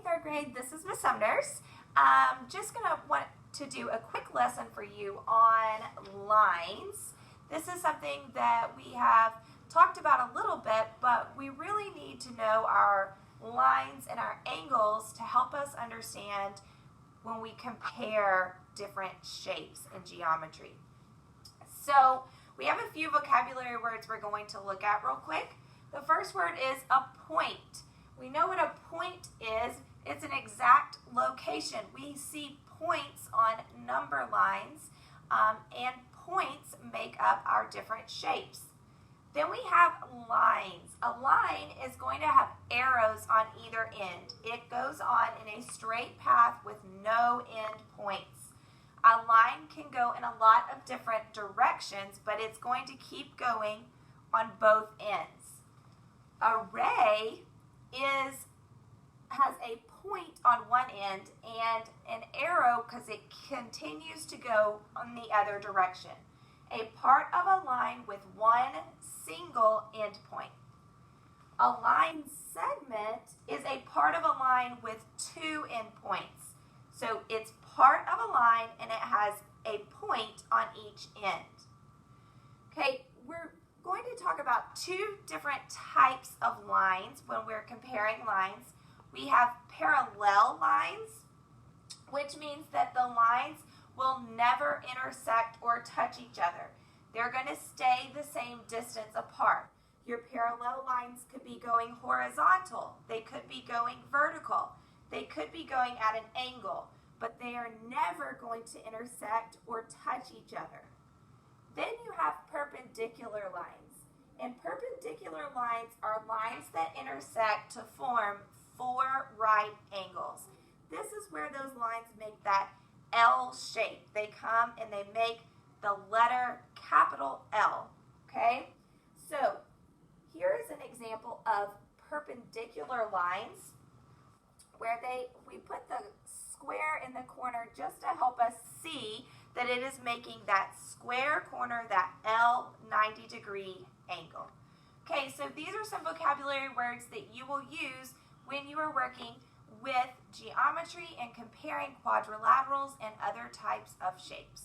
third grade, this is Miss Sumners. Just going to want to do a quick lesson for you on lines. This is something that we have talked about a little bit, but we really need to know our lines and our angles to help us understand when we compare different shapes in geometry. So we have a few vocabulary words we're going to look at real quick. The first word is a point. We know what a point is. It's an exact location. We see points on number lines, and points make up our different shapes. Then we have lines. A line is going to have arrows on either end. It goes on in a straight path with no end points. A line can go in a lot of different directions, but it's going to keep going on both ends. A ray has a point on one end and an arrow because it continues to go on the other direction. A part of a line with one single end point. A line segment is a part of a line with two endpoints. So it's part of a line and it has a point on each end. Okay, we're going to talk about two different types of lines when we're comparing lines. We have parallel lines, which means that the lines will never intersect or touch each other. They're going to stay the same distance apart. Your parallel lines could be going horizontal. They could be going vertical. They could be going at an angle, but they are never going to intersect or touch each other. Then you have perpendicular lines. And perpendicular lines are lines that intersect to form four right angles. This is where those lines make that L shape. They come and they make the letter capital L, okay? So here is an example of perpendicular lines where we put the square in the corner just to help us see that it is making that square corner, that L 90-degree angle. Okay, so these are some vocabulary words that you will use when you are working with geometry and comparing quadrilaterals and other types of shapes.